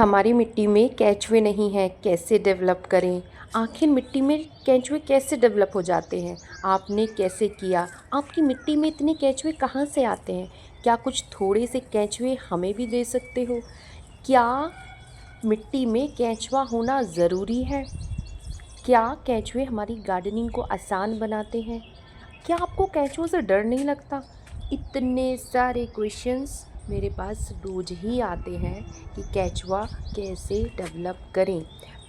हमारी मिट्टी में केंचुए नहीं हैं, कैसे डेवलप करें? आखिर मिट्टी में केंचुए कैसे डेवलप हो जाते हैं? आपने कैसे किया? आपकी मिट्टी में इतने केंचुए कहाँ से आते हैं? क्या कुछ थोड़े से केंचुए हमें भी दे सकते हो? क्या मिट्टी में केंचुआ होना ज़रूरी है? क्या केंचुए हमारी गार्डनिंग को आसान बनाते हैं? क्या आपको केंचुओं से डर नहीं लगता? इतने सारे क्वेश्चंस मेरे पास रोज़ ही आते हैं कि केंचुआ कैसे डेवलप करें।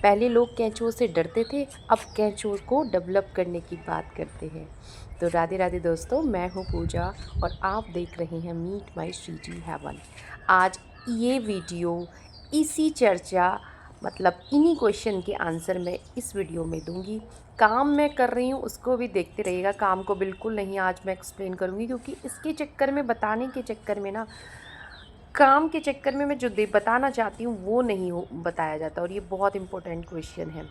पहले लोग केंचुओं से डरते थे, अब केंचुओं को डेवलप करने की बात करते हैं। तो राधे राधे दोस्तों, मैं हूँ पूजा और आप देख रहे हैं मीट माई श्रीजी हेवन। आज ये वीडियो इसी चर्चा मतलब इन्हीं क्वेश्चन के आंसर मैं इस वीडियो में दूंगी। काम मैं कर रही हूँ उसको भी देखते रहिएगा, काम को बिल्कुल नहीं आज मैं एक्सप्लेन करूँगी, क्योंकि इसके चक्कर में, बताने के चक्कर में ना, काम के चक्कर में मैं जो बताना चाहती हूँ वो नहीं बताया जाता। और ये बहुत इंपॉर्टेंट क्वेश्चन है।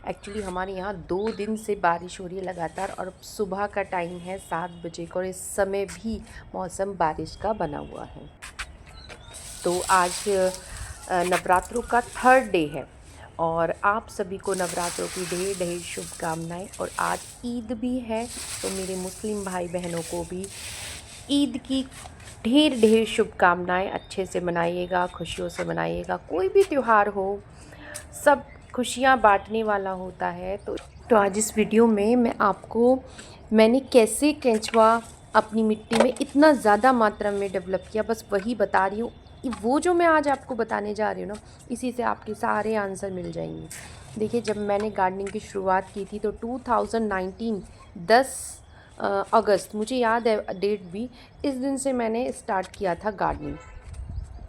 एक्चुअली हमारे यहाँ 2 दिन से बारिश हो रही है लगातार, और सुबह का टाइम है 7 बजे का, और इस समय भी मौसम बारिश का बना हुआ है। तो आज नवरात्रों का थर्ड डे है और आप सभी को नवरात्रों की ढेर ढेर शुभकामनाएं। और आज ईद भी है, तो मेरे मुस्लिम भाई बहनों को भी ईद की ढेर ढेर शुभकामनाएं। अच्छे से मनाइएगा, खुशियों से मनाइएगा। कोई भी त्यौहार हो, सब खुशियां बांटने वाला होता है। तो आज इस वीडियो में मैं आपको मैंने कैसे केंचुआ अपनी मिट्टी में इतना ज़्यादा मात्रा में डेवलप किया, बस वही बता रही हूँ। वो जो मैं आज आपको बताने जा रही हूँ ना, इसी से आपके सारे आंसर मिल जाएंगे। देखिए, जब मैंने गार्डनिंग की शुरुआत की थी तो 2019 10 अगस्त, मुझे याद है डेट भी, इस दिन से मैंने स्टार्ट किया था गार्डनिंग।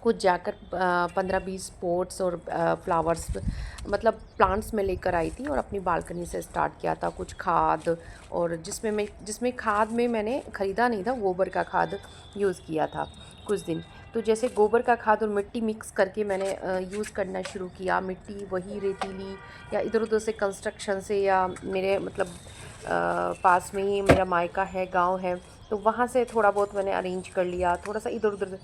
कुछ जाकर 15-20 पोट्स और फ्लावर्स मतलब प्लांट्स में लेकर आई थी और अपनी बालकनी से स्टार्ट किया था। कुछ खाद, और जिसमें खाद में मैंने ख़रीदा नहीं था, गोबर का खाद यूज़ किया था कुछ दिन। तो जैसे गोबर का खाद और मिट्टी मिक्स करके मैंने यूज़ करना शुरू किया। मिट्टी वही रेतीली या इधर उधर से कंस्ट्रक्शन से, या मेरे मतलब पास में ही मेरा मायका है, गांव है, तो वहाँ से थोड़ा बहुत मैंने अरेंज कर लिया, थोड़ा सा इधर उधर।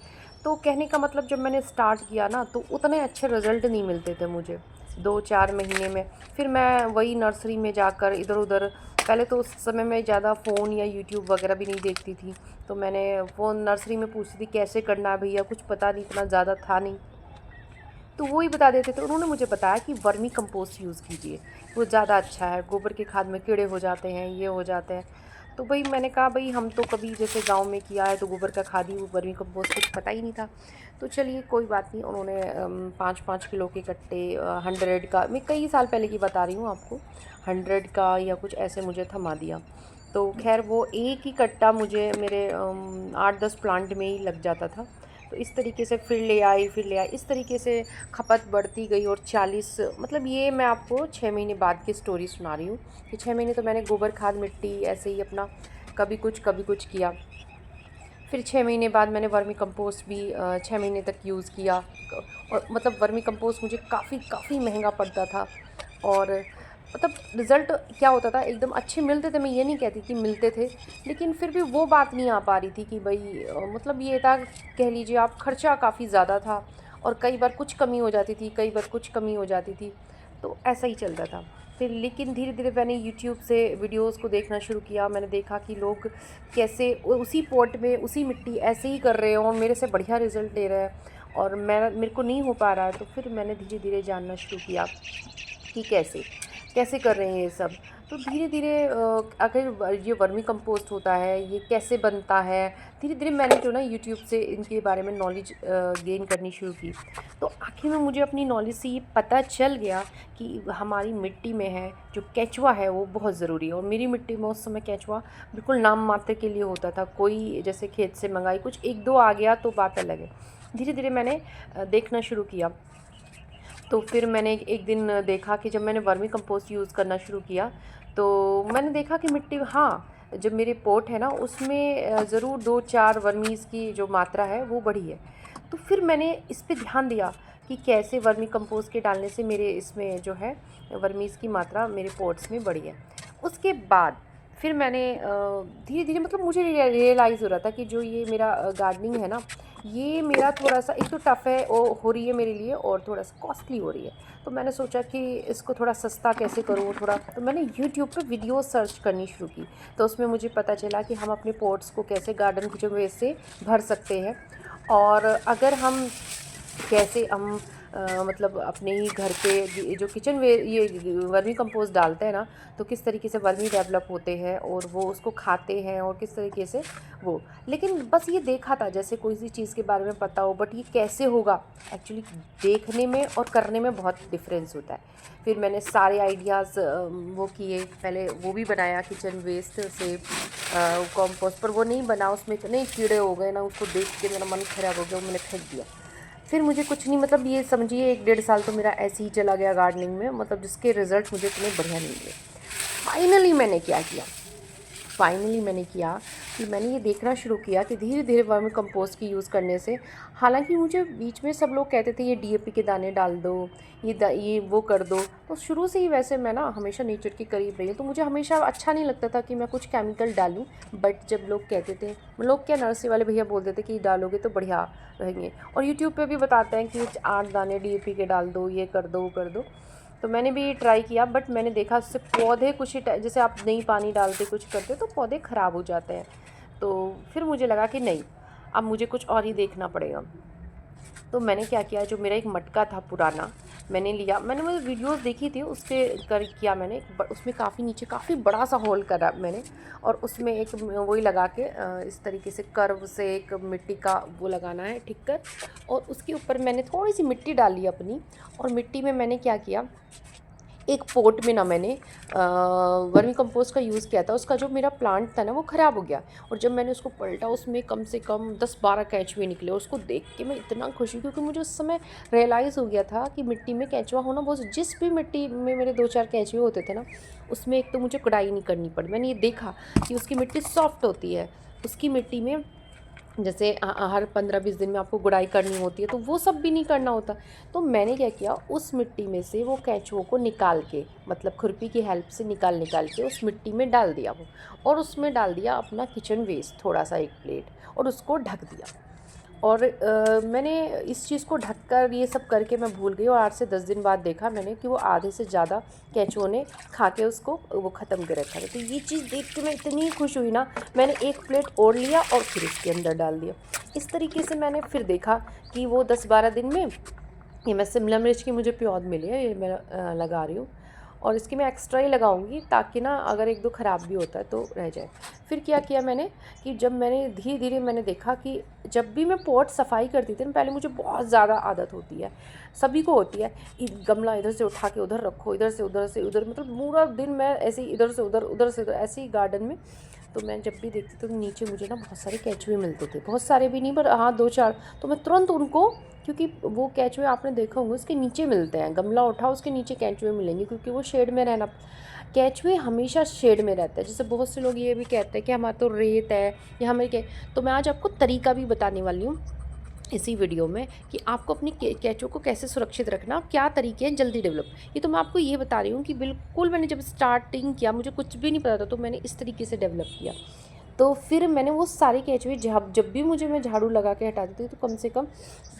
तो कहने का मतलब, जब मैंने स्टार्ट किया ना तो उतने अच्छे रिज़ल्ट नहीं मिलते थे मुझे 2-4 महीने में। फिर मैं वही नर्सरी में जाकर इधर उधर, पहले तो उस समय मैं ज़्यादा फ़ोन या यूट्यूब वगैरह भी नहीं देखती थी, तो मैंने फ़ोन नर्सरी में पूछती थी कैसे करना है भैया, कुछ पता नहीं, इतना ज़्यादा था नहीं, तो वो ही बता देते थे। उन्होंने मुझे बताया कि वर्मी कंपोस्ट यूज़ कीजिए, वो ज़्यादा अच्छा है, गोबर के खाद में कीड़े हो जाते हैं, ये हो जाते हैं। तो भाई मैंने कहा, भाई हम तो कभी जैसे गांव में किया है तो गोबर का खाद ही, वो वर्मी कंपोस्ट कुछ पता ही नहीं था। तो चलिए कोई बात नहीं, उन्होंने 5-5 किलो के कट्टे, 100 का, मैं कई साल पहले की बता रही हूँ आपको, 100 का या कुछ ऐसे मुझे थमा दिया। तो खैर वो एक ही कट्टा मुझे मेरे 8-10 प्लांट में ही लग जाता था। तो इस तरीके से फिर ले आई, इस तरीके से खपत बढ़ती गई। और 40, मतलब ये मैं आपको 6 महीने बाद की स्टोरी सुना रही हूँ कि 6 महीने तो मैंने गोबर खाद मिट्टी ऐसे ही अपना कभी कुछ किया। फिर 6 महीने बाद मैंने वर्मी कंपोस्ट भी 6 महीने तक यूज़ किया। और मतलब वर्मी कंपोस्ट मुझे काफ़ी महंगा पड़ता था, और मतलब रिज़ल्ट क्या होता था, एकदम अच्छे मिलते थे। मैं ये नहीं कहती कि मिलते थे, लेकिन फिर भी वो बात नहीं आ पा रही थी कि भाई मतलब ये था, कह लीजिए आप, खर्चा काफ़ी ज़्यादा था, और कई बार कुछ कमी हो जाती थी, कई बार कुछ कमी हो जाती थी, तो ऐसा ही चलता था। फिर लेकिन धीरे धीरे मैंने यूट्यूब से वीडियोस को देखना शुरू किया। मैंने देखा कि लोग कैसे उसी पॉट में उसी मिट्टी ऐसे ही कर रहे हैं और मेरे से बढ़िया रिज़ल्ट ले रहे हैं, और मेरे को नहीं हो पा रहा है। तो फिर मैंने धीरे धीरे जानना शुरू किया कि कैसे कैसे कर रहे हैं ये सब। तो धीरे धीरे अगर ये वर्मी कंपोस्ट होता है, ये कैसे बनता है, धीरे धीरे मैंने जो ना यूट्यूब से इनके बारे में नॉलेज गेन करनी शुरू की। तो आखिर में मुझे अपनी नॉलेज से ये पता चल गया कि हमारी मिट्टी में है जो केंचुआ है वो बहुत ज़रूरी है। और मेरी मिट्टी में उस समय केंचुआ बिल्कुल नाम मात्र के लिए होता था। कोई जैसे खेत से मंगाई, कुछ 1-2 आ गया तो बात अलग है। धीरे धीरे मैंने देखना शुरू किया। तो फिर मैंने एक दिन देखा कि जब मैंने वर्मी कंपोस्ट यूज़ करना शुरू किया, तो मैंने देखा कि मिट्टी, हाँ, जब मेरे पॉट है ना उसमें ज़रूर 2-4 वर्मीज़ की जो मात्रा है वो बढ़ी है। तो फिर मैंने इस पे ध्यान दिया कि कैसे वर्मी कंपोस्ट के डालने से मेरे इसमें जो है वर्मीज़ की मात्रा मेरे पॉट्स में बढ़ी है। उसके बाद फिर मैंने धीरे-धीरे मतलब मुझे रियलाइज़ हो रहा था कि जो ये मेरा गार्डनिंग है ना, ये मेरा थोड़ा-सा एक तो टफ़ है हो रही है मेरे लिए और थोड़ा-सा कॉस्टली हो रही है। तो मैंने सोचा कि इसको थोड़ा सस्ता कैसे करूँ थोड़ा, तो मैंने यूट्यूब पे वीडियोज़ सर्च करनी शुरू की। तो उसमें मुझे पता चला कि हम अपने पॉट्स को कैसे गार्डन किचन वेस्ट से भर सकते हैं, और अगर हम कैसे हम मतलब अपने ही घर पे जो किचन वे ये वर्मी कंपोस्ट डालते हैं ना, तो किस तरीके से वर्मी डेवलप होते हैं और वो उसको खाते हैं और किस तरीके से वो, लेकिन बस ये देखा था जैसे कोई सी चीज़ के बारे में पता हो, बट ये कैसे होगा एक्चुअली देखने में और करने में बहुत डिफरेंस होता है। फिर मैंने सारे आइडियाज़ वो किए, पहले वो भी बनाया किचन वेस्ट से कंपोस्ट, पर वो नहीं बना, उसमें इतने कीड़े हो गए ना, उसको देख के मेरा मन ख़राब हो गया, वो मैंने फेंक दिया। फिर मुझे कुछ नहीं, मतलब ये समझिए 1 डेढ़ साल तो मेरा ऐसे ही चला गया गार्डनिंग में, मतलब जिसके रिज़ल्ट मुझे इतने बढ़िया नहीं मिले। फाइनली मैंने क्या किया, फाइनली मैंने किया कि मैंने ये देखना शुरू किया कि धीरे धीरे वर्मी कंपोस्ट की यूज़ करने से, हालांकि मुझे बीच में सब लोग कहते थे ये डीएपी के दाने डाल दो, ये वो कर दो, तो शुरू से ही वैसे मैं ना हमेशा नेचर के करीब रही हूँ, तो मुझे हमेशा अच्छा नहीं लगता था कि मैं कुछ केमिकल डालूँ। बट जब लोग कहते थे, लोग क्या, नर्सरी वाले भैया बोलते थे कि डालोगे तो बढ़िया रहेंगे, और यूट्यूब पे भी बताते हैं कि 8 दाने डीएपी के डाल दो, ये कर दो वो कर दो, तो मैंने भी ट्राई किया, बट मैंने देखा उससे पौधे कुछ ही जैसे आप नहीं पानी डालते कुछ करते तो पौधे ख़राब हो जाते हैं। तो फिर मुझे लगा कि नहीं, अब मुझे कुछ और ही देखना पड़ेगा। तो मैंने क्या किया, जो मेरा एक मटका था पुराना, मैंने लिया, मैंने वो वीडियोस देखी थी उसके कर किया मैंने उसमें काफ़ी नीचे काफ़ी बड़ा सा होल करा मैंने, और उसमें एक वही लगा के इस तरीके से कर्व से एक मिट्टी का वो लगाना है ठीक कर, और उसके ऊपर मैंने थोड़ी सी मिट्टी डाली अपनी, और मिट्टी में मैंने क्या किया, एक पॉट में ना मैंने वर्मी कंपोस्ट का यूज़ किया था, उसका जो मेरा प्लांट था ना वो ख़राब हो गया, और जब मैंने उसको पलटा उसमें कम से कम 10-12 केंचुए निकले, और उसको देख के मैं इतना खुश हुई, क्योंकि मुझे उस समय रियलाइज़ हो गया था कि मिट्टी में केंचुआ होना बहुत, जिस भी मिट्टी में मेरे 2-4 केंचुए होते थे ना, उसमें एक तो मुझे गुड़ाई नहीं करनी पड़ी, मैंने ये देखा कि उसकी मिट्टी सॉफ्ट होती है, उसकी मिट्टी में जैसे हर 15-20 दिन में आपको गुड़ाई करनी होती है, तो वो सब भी नहीं करना होता। तो मैंने क्या किया, उस मिट्टी में से वो केंचुओं को निकाल के, मतलब खुरपी की हेल्प से निकाल निकाल के उस मिट्टी में डाल दिया वो, और उसमें डाल दिया अपना किचन वेस्ट थोड़ा सा, एक प्लेट, और उसको ढक दिया। और मैंने इस चीज़ को ढककर ये सब करके मैं भूल गई, और 8 से 10 दिन बाद देखा मैंने कि वो आधे से ज़्यादा केंचुओं ने खा के उसको वो ख़त्म कर रखा था। तो ये चीज़ देख के मैं इतनी खुश हुई ना, मैंने एक प्लेट और लिया और फिर इसके अंदर डाल दिया। इस तरीके से मैंने फिर देखा कि वो 10-12 दिन में ये मैं शिमला मिर्च की मुझे प्योद मिली है, ये मैं लगा रही हूँ, और इसकी मैं एक्स्ट्रा ही लगाऊंगी ताकि ना अगर एक दो ख़राब भी होता है तो रह जाए। फिर क्या किया मैंने कि जब मैंने धीरे धीरे मैंने देखा कि जब भी मैं पॉट सफाई करती थी ना, पहले मुझे बहुत ज़्यादा आदत होती है, सभी को होती है, गमला इधर से उठा के उधर रखो, इधर से उधर, मतलब पूरा दिन मैं ऐसे ही इधर से उधर से उधर ऐसे ही गार्डन में। तो मैं जब भी देखती थी तो नीचे मुझे ना बहुत सारे केंचुए मिलते थे, बहुत सारे भी नहीं पर हाँ 2-4, तो मैं तुरंत उनको, क्योंकि वो केंचुए आपने देखा होंगे उसके नीचे मिलते हैं, गमला उठाओ उसके नीचे केंचुए मिलेंगे, क्योंकि वो शेड में रहना, केंचुए हमेशा शेड में रहता है। जैसे बहुत से लोग ये भी कहते हैं कि हमारा तो रेत है या हमें क्या, तो मैं आज आपको तरीका भी बताने वाली हूँ इसी वीडियो में कि आपको अपनी केंचुओं को कैसे सुरक्षित रखना, क्या तरीके हैं जल्दी डेवलप। ये तो मैं आपको ये बता रही हूँ कि बिल्कुल मैंने जब स्टार्टिंग किया मुझे कुछ भी नहीं पता था, तो मैंने इस तरीके से डेवलप किया। तो फिर मैंने वो सारे केंचुए जब भी मुझे मैं झाड़ू लगा के हटाती थी तो कम से कम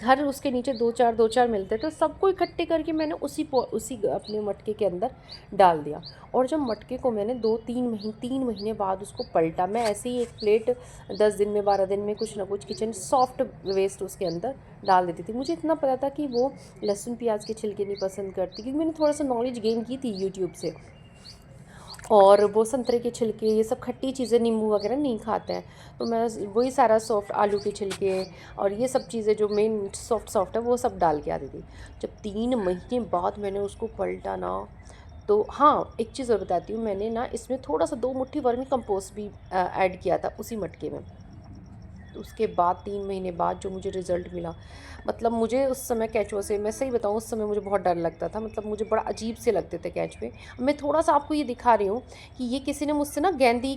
हर उसके नीचे 2-4 मिलते, तो सबको इकट्ठे करके मैंने उसी अपने मटके के अंदर डाल दिया। और जब मटके को मैंने 3 महीने बाद उसको पलटा, मैं ऐसे ही एक प्लेट 10 दिन में 12 दिन में कुछ ना कुछ किचन सॉफ्ट वेस्ट उसके अंदर डाल देती थी। मुझे इतना पता था कि वो लहसुन प्याज के छिलके नहीं पसंद करती, क्योंकि मैंने थोड़ा सा नॉलेज गेन की थी यूट्यूब से, और वो संतरे के छिलके, ये सब खट्टी चीज़ें नींबू वगैरह नहीं खाते हैं, तो मैं वही सारा सॉफ्ट आलू के छिलके और ये सब चीज़ें जो मेन सॉफ्ट है वो सब डाल के आती थी। जब 3 महीने बाद मैंने उसको पलटा ना, तो हाँ एक चीज़ और बताती हूँ, मैंने ना इसमें थोड़ा सा 2 मुट्ठी वर्मी कंपोस्ट भी ऐड किया था उसी मटके में। तो उसके बाद 3 महीने बाद जो मुझे रिज़ल्ट मिला, मतलब मुझे उस समय केंचुआ से, मैं सही बताऊँ, उस समय मुझे बहुत डर लगता था, मतलब मुझे बड़ा अजीब से लगते थे केंचुए। मैं थोड़ा-सा आपको ये दिखा रही हूँ कि ये किसी ने मुझसे ना गेंदे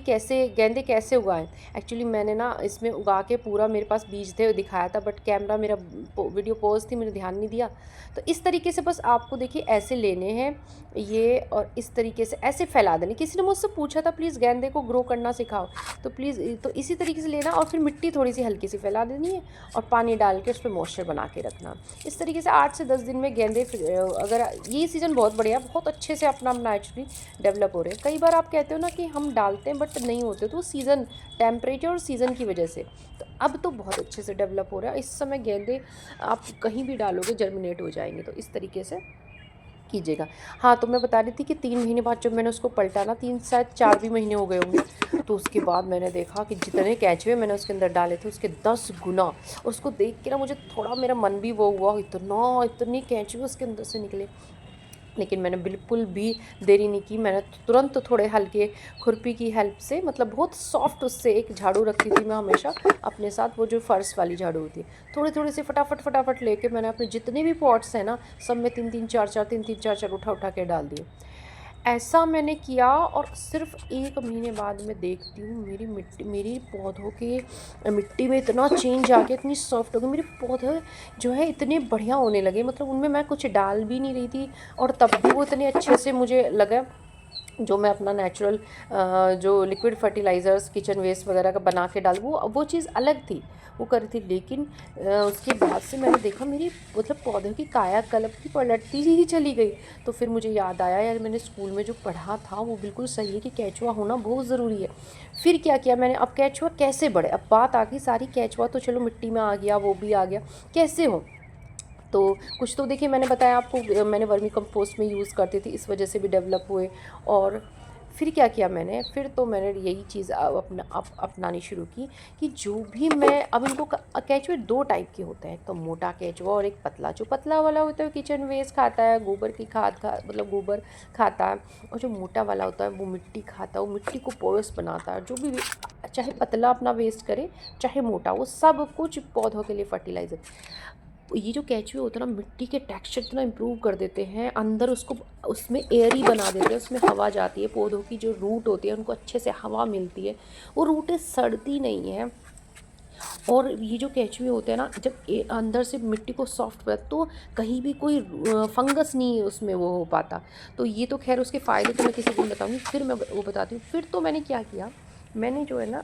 कैसे उगाएँ। एक्चुअली मैंने ना इसमें उगा के पूरा, मेरे पास बीज थे, दिखाया था, बट कैमरा मेरा वीडियो पॉज़ थी, मैंने ध्यान नहीं दिया। तो इस तरीके से बस आपको देखिए ऐसे लेने हैं ये, और इस तरीके से ऐसे फैला देने। किसी ने मुझसे पूछा था प्लीज़ गेंदे को ग्रो करना सिखाओ, तो प्लीज़ तो इसी तरीके से लेना, और फिर मिट्टी थोड़ी-सी हल्की सी फैला देनी है और पानी डाल के उस पे मॉइस्चर बना के रखना। इस तरीके से 8 से 10 दिन में गेंदे अगर ये सीज़न बहुत बढ़िया, बहुत अच्छे से अपना नेचुरली डेवलप हो रहे हैं। कई बार आप कहते हो ना कि हम डालते हैं बट नहीं होते, तो सीज़न, टेम्परेचर और सीज़न की वजह से। तो अब तो बहुत अच्छे से डेवलप हो रहा है। इस समय गेंदे आप कहीं भी डालोगे जर्मिनेट हो जाएँगे, तो इस तरीके से कीजिएगा। हाँ, तो मैं बता रही थी कि 3 महीने बाद जब मैंने उसको पलटा ना, 3 शायद 4 भी महीने हो गए होंगे, तो उसके बाद मैंने देखा कि जितने केंचुए मैंने उसके अंदर डाले थे उसके 10 गुना। और उसको देख के ना मुझे थोड़ा, मेरा मन भी वो हुआ, इतने केंचुए उसके अंदर से निकले। लेकिन मैंने बिल्कुल भी देरी नहीं की, मैंने तुरंत थोड़े हल्के खुरपी की हेल्प से, मतलब बहुत सॉफ्ट, उससे एक झाड़ू रखती थी मैं हमेशा अपने साथ, वो जो फर्श वाली झाड़ू होती है, थोड़े थोड़े से फटाफट लेके मैंने अपने जितने भी पॉट्स हैं ना, सब में 3-3 4-4 उठा उठा के डाल दिए। ऐसा मैंने किया, और सिर्फ 1 महीने बाद मैं देखती हूँ मेरी पौधों के मिट्टी में इतना चेंज आ गया, इतनी सॉफ्ट हो गई मेरे पौधे, जो है इतने बढ़िया होने लगे। मतलब उनमें मैं कुछ डाल भी नहीं रही थी, और तब भी वो इतने अच्छे से मुझे लगा। जो मैं अपना नेचुरल जो लिक्विड फर्टिलाइज़र्स किचन वेस्ट वगैरह का बना के डाल, वो चीज़ अलग थी, वो कर रही थी। लेकिन उसके बाद से मैंने देखा मेरी, मतलब पौधों की कायाकल्प की पलटती ही चली गई। तो फिर मुझे याद आया, यार मैंने स्कूल में जो पढ़ा था वो बिल्कुल सही है कि केंचुआ होना बहुत ज़रूरी है। फिर क्या किया मैंने, अब केंचुआ कैसे बढ़े, अब बात आ गई सारी, केंचुआ तो चलो मिट्टी में आ गया, वो भी आ गया, कैसे हो। तो कुछ तो देखिए मैंने बताया आपको, मैंने वर्मी कंपोस्ट में यूज़ करती थी, इस वजह से भी डेवलप हुए। और फिर क्या किया मैंने, फिर तो मैंने यही चीज़ अपनानी शुरू की कि जो भी मैं, अब इनको केंचुए 2 टाइप के होते हैं, एक तो मोटा केंचुआ और एक पतला। जो पतला वाला होता है किचन वेस्ट खाता है, गोबर की खाद मतलब गोबर खाता है, और जो मोटा वाला होता है वो मिट्टी खाता है, वो मिट्टी को पोरस बनाता है। जो भी चाहे पतला अपना वेस्ट करे, चाहे मोटा, वो सब कुछ पौधों के लिए फर्टिलाइज़र। ये जो केंचुए होते हैं ना, मिट्टी के टेक्सचर इतना इम्प्रूव कर देते हैं, अंदर उसको, उसमें एयरी बना देते हैं, उसमें हवा जाती है, पौधों की जो रूट होती है उनको अच्छे से हवा मिलती है, वो रूटें सड़ती नहीं है। और ये जो केंचुए होते हैं ना, जब अंदर से मिट्टी को सॉफ्ट कर, तो कहीं भी कोई फंगस नहीं उसमें वो हो पाता। तो ये तो खैर उसके फ़ायदे तो मैं किसी दिन बताऊँगी, फिर मैं वो बताती हूँ। फिर तो मैंने क्या किया, मैंने जो है ना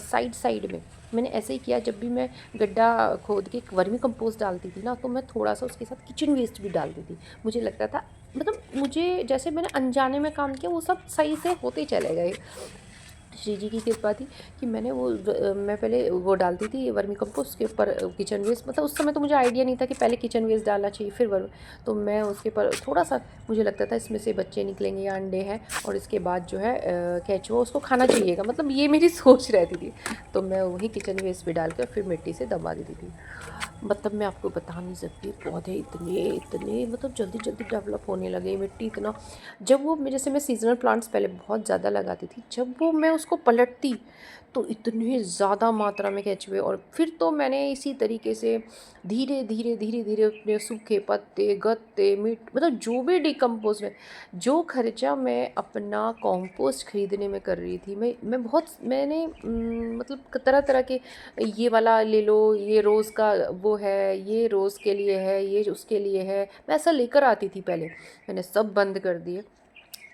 साइड साइड में मैंने ऐसे ही किया, जब भी मैं गड्ढा खोद के वर्मी कंपोस्ट डालती थी ना, तो मैं थोड़ा सा उसके साथ किचन वेस्ट भी डालती थी। मुझे लगता था, मतलब मुझे जैसे मैंने अनजाने में काम किया, वो सब सही से होते चले गए। श्री जी की कृपा थी कि मैंने मैं पहले वो डालती थी वर्मी कंपोस्ट के ऊपर किचन वेस्ट, मतलब उस समय तो मुझे आइडिया नहीं था कि पहले किचन वेस्ट डालना चाहिए फिर वर्मी। तो मैं उसके ऊपर थोड़ा सा, मुझे लगता था इसमें से बच्चे निकलेंगे या अंडे हैं, और इसके बाद जो है केंचुआ उसको खाना चाहिएगा, मतलब ये मेरी सोच रहती थी। तो मैं वही किचन वेस्ट भी डाल कर फिर मिट्टी से दबा देती थी। मतलब मैं आपको बता नहीं सकती, पौधे इतने इतने मतलब जल्दी जल्दी डेवलप होने लगे, मिट्टी इतना, जब वो जैसे मैं सीजनल प्लांट्स पहले बहुत ज़्यादा लगाती थी, जब वो मैं उसको पलटती तो इतने ज़्यादा मात्रा में केंचुए। और फिर तो मैंने इसी तरीके से धीरे धीरे अपने सूखे पत्ते, गत्ते, मिट, मतलब जो भी डिकम्पोज में, जो खर्चा मैं अपना कंपोस्ट खरीदने में कर रही थी, मैंने मतलब तरह तरह के, ये वाला ले लो, ये रोज़ का वो है, ये रोज़ के लिए है, ये उसके लिए है, मैं ऐसा लेकर आती थी पहले। मैंने सब बंद कर दिए,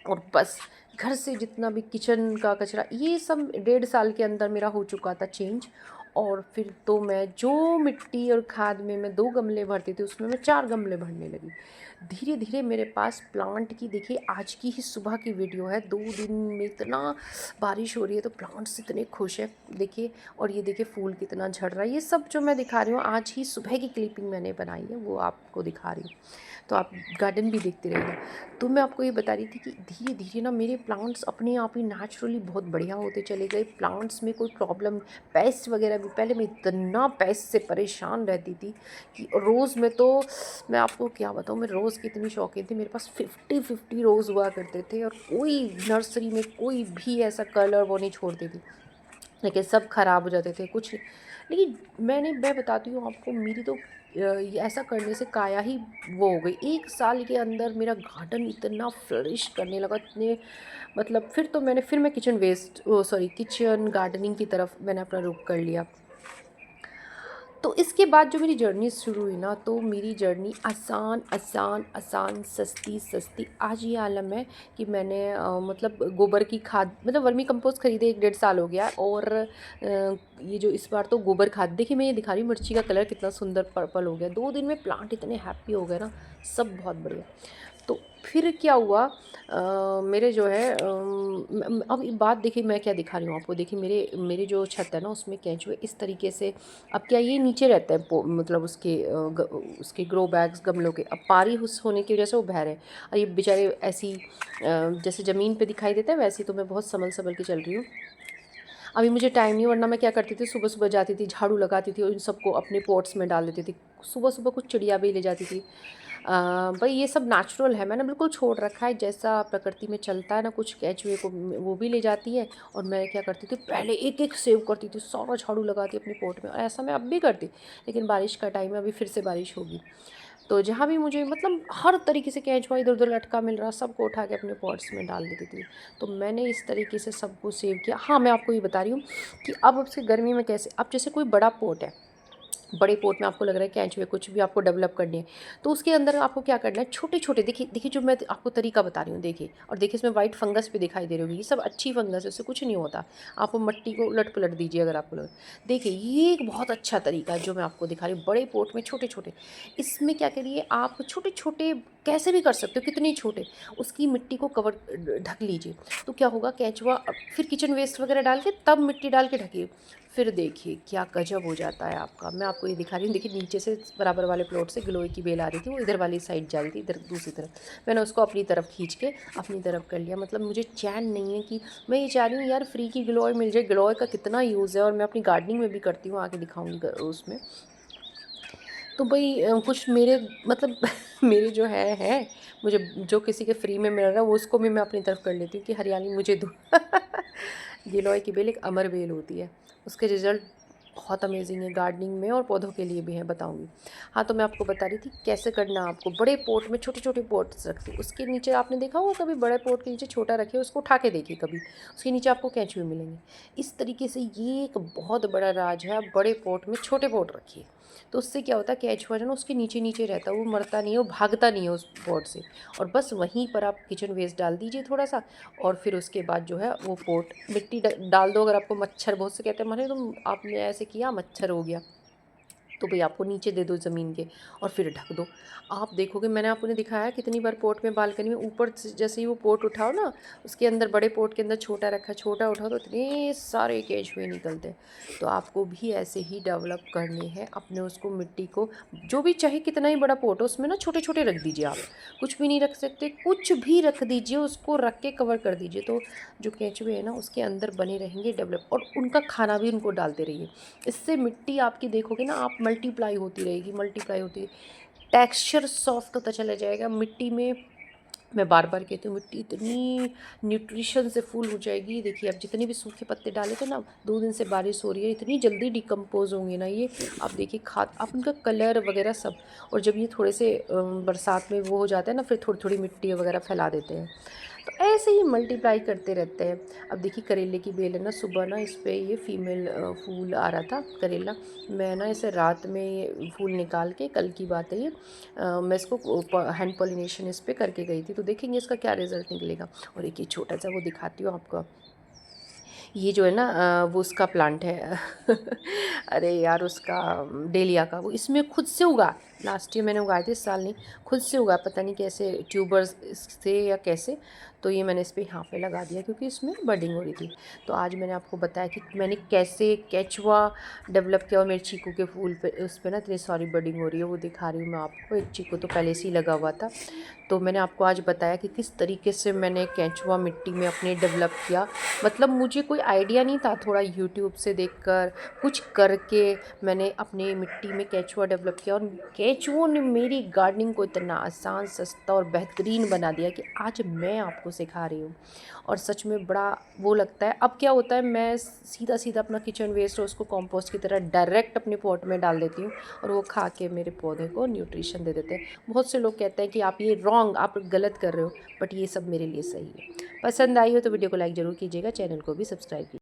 और बस घर से जितना भी किचन का कचरा, ये सब 1.5 साल के अंदर मेरा हो चुका था चेंज। और फिर तो मैं जो मिट्टी और खाद में मैं 2 गमले भरती थी, उसमें मैं 4 गमले भरने लगी। धीरे धीरे मेरे पास प्लांट की, देखिए आज की ही सुबह की वीडियो है, 2 दिन में इतना बारिश हो रही है तो प्लांट्स इतने खुश हैं, देखिए। और ये देखिए फूल कितना झड़ रहा है, ये सब जो मैं दिखा रही हूँ आज ही सुबह की क्लिपिंग मैंने बनाई है, वो आपको दिखा रही हूँ। तो आप गार्डन भी देखते रहिए। तो मैं आपको ये बता रही थी कि धीरे धीरे ना मेरे प्लांट्स अपने आप ही नेचुरली बहुत बढ़िया होते चले गए, प्लांट्स में कोई प्रॉब्लम, पेस्ट वगैरह भी, पहले मैं इतना पेस्ट से परेशान रहती थी कि रोज़ में तो, मैं आपको क्या बताऊँ, मैं रोज़ की इतनी शौकीन थी, मेरे पास 50 रोज़ हुआ करते थे, और कोई नर्सरी में कोई भी ऐसा कलर वो नहीं छोड़ती थी, लेकिन सब ख़राब हो जाते थे, कुछ लेकिन मैं बताती हूँ आपको, मेरी तो ये ऐसा करने से काया ही वो हो गई। 1 साल के अंदर मेरा गार्डन इतना फ्लरिश करने लगा, इतने मतलब फिर मैं किचन वेस्ट ओ सॉरी किचन गार्डनिंग की तरफ मैंने अपना रुख कर लिया। तो इसके बाद जो मेरी जर्नी शुरू हुई ना, तो मेरी जर्नी आसान आसान आसान, सस्ती सस्ती, आज ये आलम है कि मैंने मतलब गोबर की खाद, मतलब वर्मी कंपोस्ट खरीदे 1 डेढ़ साल हो गया है। और ये जो इस बार तो गोबर खाद, देखिए मैं ये दिखा रही हूँ मिर्ची का कलर कितना सुंदर पर्पल हो गया, 2 दिन में प्लांट इतने हैप्पी हो गए ना, सब बहुत बढ़िया। तो फिर क्या हुआ, मेरे जो है अब ये बात देखिए मैं क्या दिखा रही हूँ आपको, देखिए मेरे मेरे जो छत है ना उसमें केंचुए इस तरीके से, अब क्या ये नीचे रहते हैं मतलब उसके उसके ग्रो बैग्स गमलों के, अब बारिश होने की वजह से वो बह रहे हैं, और ये बेचारे ऐसी जैसे ज़मीन पे दिखाई देता है वैसे, तो मैं बहुत संभल संभल के चल रही हूँ। अभी मुझे टाइम नहीं, वरना मैं क्या करती थी, सुबह सुबह जाती थी, झाड़ू लगाती थी और इन सबको अपने पॉट्स में डाल देती थी। सुबह सुबह कुछ चिड़िया भी ले जाती थी। भाई ये सब नेचुरल है, मैंने बिल्कुल छोड़ रखा है, जैसा प्रकृति में चलता है ना, कुछ केंचुए को वो भी ले जाती है। और मैं क्या करती थी, पहले एक एक सेव करती थी, सारा झाड़ू लगाती अपने पोट में, और ऐसा मैं अब भी करती। लेकिन बारिश का टाइम है, अभी फिर से बारिश होगी, तो जहाँ भी मुझे मतलब हर तरीके से केंचुआ इधर उधर लटका मिल रहा, सबको उठा के अपने पॉट्स में डाल देती थी। तो मैंने इस तरीके से सबको सेव किया। हाँ, मैं आपको ये बता रही हूँ कि अब से गर्मी में कैसे, अब जैसे कोई बड़ा पॉट है, बड़े पोट में आपको लग रहा है केंचुए कुछ भी आपको डेवलप करनी है, तो उसके अंदर आपको क्या करना है, छोटे छोटे, देखिए देखिए जो मैं आपको तरीका बता रही हूँ, देखिए, और देखिए इसमें वाइट फंगस भी दिखाई दे रही होगी, ये सब अच्छी फंगस है, उससे कुछ नहीं होता। आप वो मट्टी को उलट पुलट दीजिए अगर आपको लगे। देखिए ये एक बहुत अच्छा तरीका है जो मैं आपको दिखा रही हूँ, बड़े पोट में छोटे छोटे। इसमें क्या करिए, आप छोटे छोटे कैसे भी कर सकते हो, कितने छोटे, उसकी मिट्टी को कवर ढक लीजिए। तो क्या होगा, केंचुआ फिर किचन वेस्ट वगैरह डाल के तब मिट्टी डाल के ढकिए, फिर देखिए क्या गजब हो जाता है आपका। मैं आपको ये दिखा रही हूँ, देखिए नीचे से बराबर वाले प्लॉट से गिलोय की बेल आ रही थी, वो इधर वाली साइड जा रही थी, इधर दूसरी तरफ, मैंने उसको अपनी तरफ खींच के अपनी तरफ कर लिया। मतलब मुझे चैन नहीं है कि मैं ये चाह रही हूँ यार फ्री की गिलोय मिल जाए, गिलोय का कितना यूज़ है, और मैं अपनी गार्डनिंग में भी करती हूँ, आगे दिखाऊंगी उसमें। तो भाई कुछ मेरे मतलब मेरे जो है मुझे जो किसी के फ्री में मिल रहा है वो उसको भी मैं अपनी तरफ कर लेती हूँ कि हरियाली मुझे दो। गिलोय की बेल एक अमर बेल होती है, उसके रिज़ल्ट बहुत अमेजिंग है, गार्डनिंग में और पौधों के लिए भी है, बताऊंगी। हाँ, तो मैं आपको बता रही थी कैसे करना है आपको, बड़े पोट में छोटे छोटे पोट्स रखते, उसके नीचे आपने देखा होगा कभी, बड़े पोट के नीचे छोटा रखे, उसको उठा के देखिए कभी, उसके नीचे आपको केंचुए मिलेंगे। इस तरीके से ये एक बहुत बड़ा राज है, आप बड़े पोट में छोटे पोट रखिए, तो उससे क्या होता है, केंचुआ जो है ना उसके नीचे नीचे रहता है, वो मरता नहीं है, वो भागता नहीं है उस पोट से। और बस वहीं पर आप किचन वेस्ट डाल दीजिए थोड़ा सा, और फिर उसके बाद जो है वो पोट मिट्टी डाल दो। अगर आपको मच्छर, बहुत से कहते हैं माने तुम आपने ऐसे किया मच्छर हो गया, तो भाई आपको नीचे दे दो ज़मीन के, और फिर ढक दो। आप देखोगे, मैंने आपको ने दिखाया कितनी बार पोट में, बालकनी में ऊपर से जैसे ही वो पोट उठाओ ना, उसके अंदर बड़े पोट के अंदर छोटा रखा, छोटा उठाओ तो इतने सारे केंचुए निकलते हैं। तो आपको भी ऐसे ही डेवलप करने हैं अपने उसको, मिट्टी को, जो भी चाहे कितना ही बड़ा पोट हो उसमें ना छोटे छोटे रख दीजिए। आप कुछ भी नहीं रख सकते, कुछ भी रख दीजिए, उसको रख के कवर कर दीजिए, तो जो केंचुए हैं ना उसके अंदर बने रहेंगे डेवलप, और उनका खाना भी उनको डालते रहिए। इससे मिट्टी आपकी देखोगे ना आप मल्टीप्लाई होती रहेगी, मल्टीप्लाई होती, टेक्सचर सॉफ्ट होता चला जाएगा मिट्टी में। मैं बार बार कहती हूँ, मिट्टी इतनी न्यूट्रिशन से फुल हो जाएगी। देखिए अब जितने भी सूखे पत्ते डाले थे ना, 2 दिन से बारिश हो रही है, इतनी जल्दी डिकम्पोज होंगे ना ये। आप देखिए खाद, आप उनका कलर वगैरह सब, और जब ये थोड़े से बरसात में वो हो जाते हैं ना, फिर थोड़ी थोड़ी मिट्टी वगैरह फैला देते हैं, तो ऐसे ही मल्टीप्लाई करते रहते हैं। अब देखिए करेले की बेल है ना, सुबह ना इस पर ये फीमेल फूल आ रहा था करेला, मैं ना इसे रात में ये फूल निकाल के, कल की बात है ये, मैं इसको हैंड पॉलिनेशन इस पर करके गई थी, तो देखेंगे इसका क्या रिज़ल्ट निकलेगा। और एक ये छोटा सा वो दिखाती हूँ आपको, ये जो है ना वो उसका प्लांट है। अरे यार उसका डेलिया का, वो इसमें खुद से उगा, लास्ट ईयर मैंने उगाए थे, इस साल नहीं, खुद से उगा, पता नहीं कैसे ट्यूबर्स से या कैसे। तो ये मैंने इस पर यहाँ पे लगा दिया क्योंकि इसमें बडिंग हो रही थी। तो आज मैंने आपको बताया कि मैंने कैसे केचुआ डेवलप किया, और मेरे चीकू के फूल पे उस पर ना इतनी सारी बडिंग हो रही है, वो दिखा रही हूँ मैं आपको। एक चीकू तो पहले से ही लगा हुआ था। तो मैंने आपको आज बताया कि किस तरीके से मैंने केंचुआ मिट्टी में अपने डेवलप किया। मतलब मुझे कोई आइडिया नहीं था, थोड़ा यूट्यूब से देखकर कुछ करके मैंने अपने मिट्टी में केंचुआ डेवलप किया, और केंचुओं ने मेरी गार्डनिंग को इतना आसान, सस्ता और बेहतरीन बना दिया कि आज मैं आपको सिखा रही हूँ। और सच में बड़ा वो लगता है। अब क्या होता है, मैं सीधा सीधा अपना किचन वेस्ट है उसको कंपोस्ट की तरह डायरेक्ट अपने पॉट में डाल देती हूँ और वो खा के मेरे पौधे को न्यूट्रिशन दे देते हैं। बहुत से लोग कहते हैं कि आप ये रॉन्ग, आप गलत कर रहे हो, बट ये सब मेरे लिए सही है। पसंद आई हो तो वीडियो को लाइक ज़रूर कीजिएगा, चैनल को भी सब्सक्राइब कीजिए।